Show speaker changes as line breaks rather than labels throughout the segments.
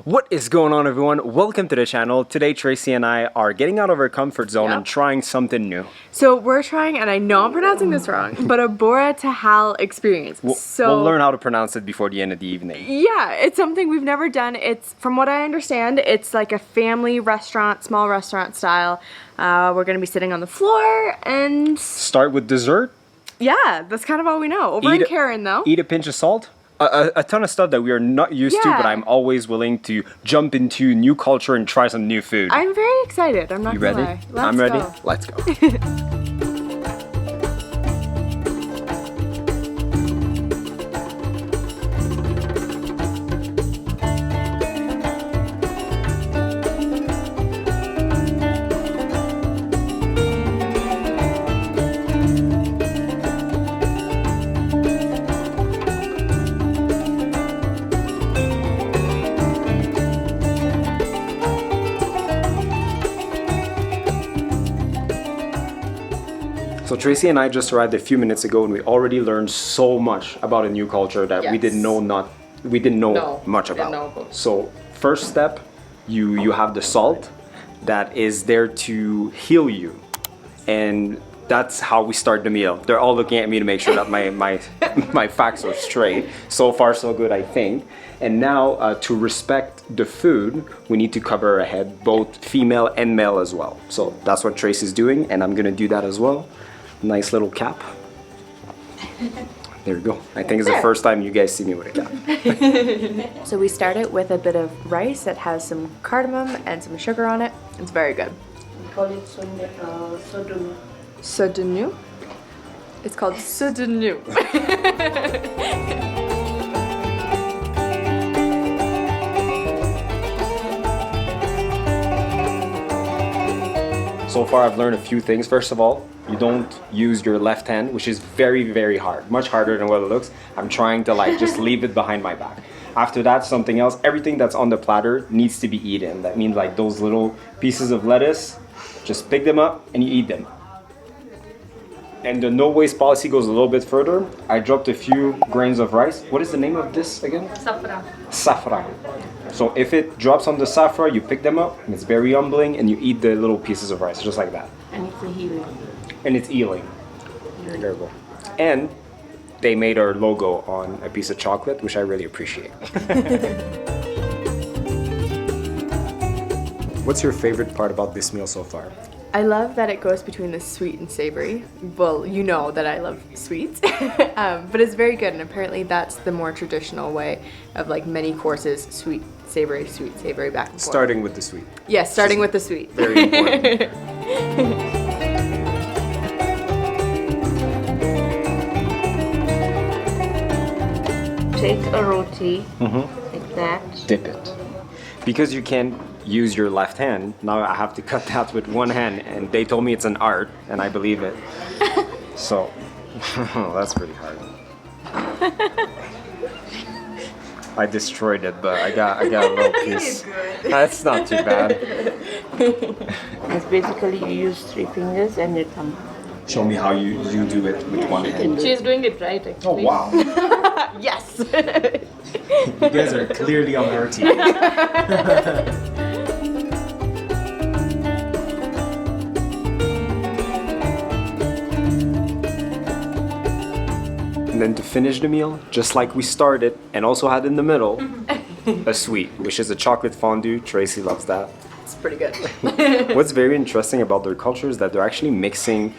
What is going on, everyone? Welcome to the channel. Today Tracy and I are getting out of our comfort zone and trying something new.
So we're trying, and I know I'm pronouncing this wrong, but a Bora Tahal experience.
We'll learn how to pronounce it before the end of the evening.
Yeah, it's something we've never done. It's, from what I understand, it's like a family restaurant, small restaurant style. We're gonna be sitting on the floor and...
Start with dessert.
Yeah, that's kind of all we know. Over in Karen, though.
Eat a pinch of salt. A ton of stuff that we are not used to, but I'm always willing to jump into new culture and try some new food.
I'm very excited. I'm not
You
gonna
ready?
lie. Let's
I'm ready.
go.
Let's go. So Tracy and I just arrived a few minutes ago, and we already learned so much about a new culture that we didn't know much about. So first step, you have the salt that is there to heal you, and that's how we start the meal. They're all looking at me to make sure that my facts are straight. So far, so good, I think. And now, to respect the food, we need to cover our head, both female and male as well. So that's what Tracy's doing, and I'm gonna do that as well. Nice little cap. There we go. I think it's the first time you guys see me with a cap.
So we start it with a bit of rice that has some cardamom and some sugar on it. It's very good.
We call it sodunu.
Sodunu? It's called sodunu.
So far I've learned a few things. First of all, you don't use your left hand, which is very, very hard. Much harder than what it looks. I'm trying to just leave it behind my back. After that, something else. Everything that's on the platter needs to be eaten. That means like those little pieces of lettuce, just pick them up and you eat them. And the no waste policy goes a little bit further. I dropped a few grains of rice. What is the name of this again?
Safra.
Safra. So if it drops on the safra, you pick them up, and it's very humbling, and you eat the little pieces of rice, just like that.
And it's a healing.
And it's healing. There we go. And they made our logo on a piece of chocolate, which I really appreciate. What's your favorite part about this meal so far?
I love that it goes between the sweet and savory. Well, you know that I love sweets, but it's very good, and apparently that's the more traditional way of like many courses: sweet, savory, back and forth.
Starting with the sweet.
Yes, starting with the sweet.
Very important.
Take a roti like that.
Dip it. Because you can't use your left hand, now I have to cut that with one hand, and they told me it's an art, and I believe it. So, that's pretty hard. I destroyed it, but I got a little piece. That's not too bad.
It's basically you use 3 fingers and your thumb.
Show me how you do it with one hand.
She's doing it right actually.
Oh wow.
Yes.
You guys are clearly on our team. And then to finish the meal, just like we started and also had in the middle, a sweet, which is a chocolate fondue. Tracy loves that.
It's pretty good.
What's very interesting about their culture is that they're actually mixing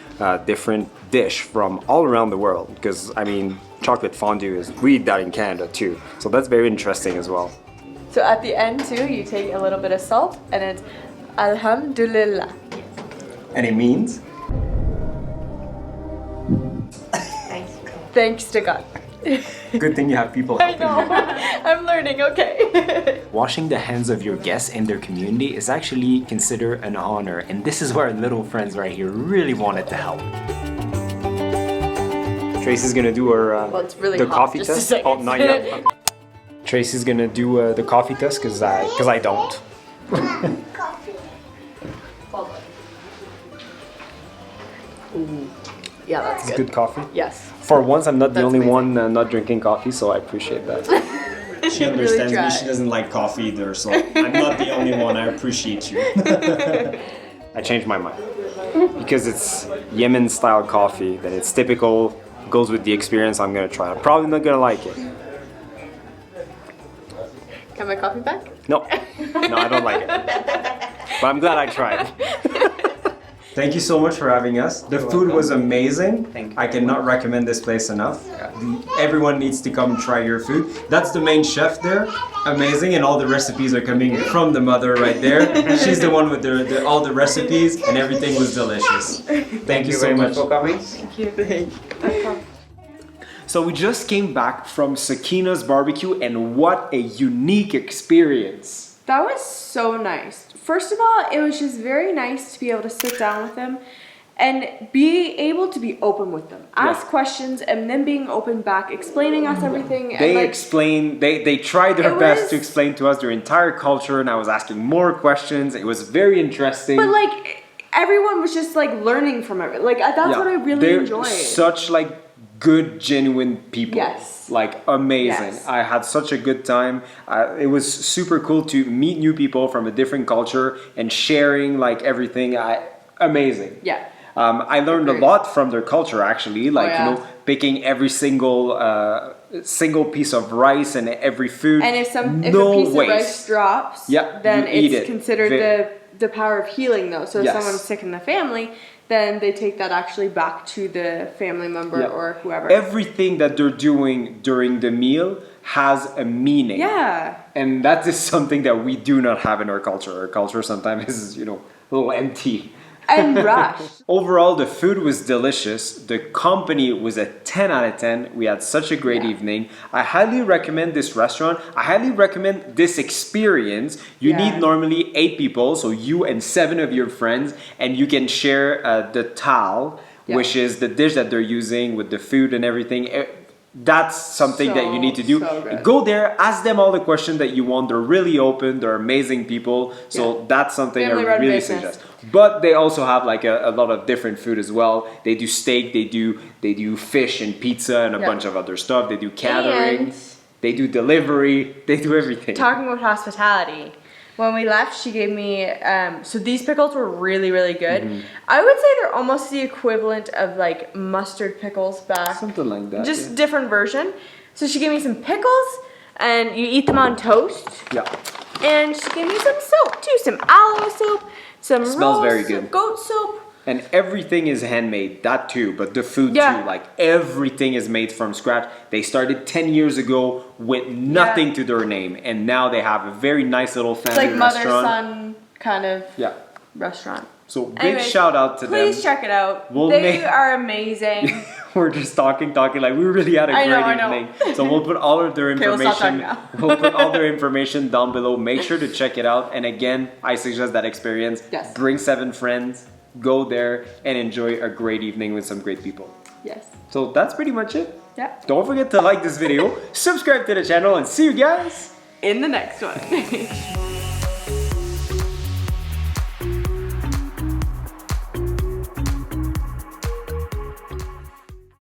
different dish from all around the world. Because, I mean, chocolate fondue we eat that in Canada too. So that's very interesting as well.
So at the end too, you take a little bit of salt, and it's Alhamdulillah.
And it means?
Thanks to God.
Good thing you have people
I
helping
know.
you.
I'm learning, okay.
Washing the hands of your guests and their community is actually considered an honor, and this is where our little friends right here really wanted to help. Tracy's gonna do her
it's really
the
hot.
coffee
Just a
test.
second.
Oh, not yet. Tracy's gonna do the coffee test because I don't.
Yeah, that's
It's
good.
good coffee.
Yes.
For once, I'm not the
That's
only
amazing.
one not drinking coffee, so I appreciate that. She understands me.
try.
She doesn't like coffee either, so I'm not the only one. I appreciate you. I changed my mind because it's Yemen style coffee. That it's typical, goes with the experience. I'm gonna try. I'm probably not gonna like it.
Can my coffee back?
No, I don't like it. But I'm glad I tried. Thank you so much for having us. The food was amazing.
Thank you.
I cannot recommend this place enough. Everyone needs to come try your food. That's the main chef there. Amazing, and all the recipes are coming from the mother right there. She's the one with all the recipes, and everything was delicious. Thank you so
very
much
for coming.
Thank you.
So we just came back from Sakina's barbecue, and what a unique experience.
That was so nice. First of all, it was just very nice to be able to sit down with them and be able to be open with them. Ask questions and then being open back, explaining us everything.
They
and
explained, they tried their best to explain to us their entire culture, and I was asking more questions. It was very interesting.
But like, everyone was just like learning from it. Like, that's what I really enjoyed.
Such like good, genuine people.
Yes.
Like amazing.
Yes.
I had such a good time. It was super cool to meet new people from a different culture and sharing like everything. Amazing.
Yeah.
I learned a lot from their culture actually. Like
yeah.
you know, picking every single piece of rice and every food.
And if a piece
waste.
of rice drops, then
you eat
it's
it.
considered the power of healing though. So if
Yes.
someone's sick in the family, then they take that actually back to the family member or whoever.
Everything that they're doing during the meal has a meaning.
Yeah.
And that is something that we do not have in our culture. Our culture sometimes is, you know, a little empty.
And rushed.
Overall, the food was delicious. The company was a 10 out of 10. We had such a great evening. I highly recommend this restaurant. I highly recommend this experience. You need normally 8 people, so you and 7 of your friends, and you can share the tal, which is the dish that they're using with the food and everything. That's something that you need to do. Go there, ask them all the questions that you want. They're really open. They're amazing people. So that's something I really suggest. But they also have like a lot of different food as well. They do steak, they do fish and pizza and a bunch of other stuff. They do catering, they do delivery, they do everything.
Talking about hospitality. When we left, she gave me, so these pickles were really, really good.
Mm-hmm.
I would say they're almost the equivalent of like mustard pickles back.
Something like that.
Just different version. So she gave me some pickles, and you eat them on toast.
Yeah.
And she gave me some soap too, some aloe soap, some
Smells very
rose,
good.
some goat soap.
And everything is handmade, that too, but the food too, like everything is made from scratch. They started 10 years ago with nothing to their name, and now they have a very nice little family
It's like
restaurant.
mother-son kind of restaurant.
So big shout out to them.
Please check it out. They are amazing.
We're just talking like we really had a great evening. So we'll put all of their information. We'll put all their information down below. Make sure to check it out. And again, I suggest that experience.
Yes.
Bring 7 friends. Go there and enjoy a great evening with some great people.
Yes.
So that's pretty much it.
Yeah.
Don't forget to like this video, subscribe to the channel, and see you guys
in the next one.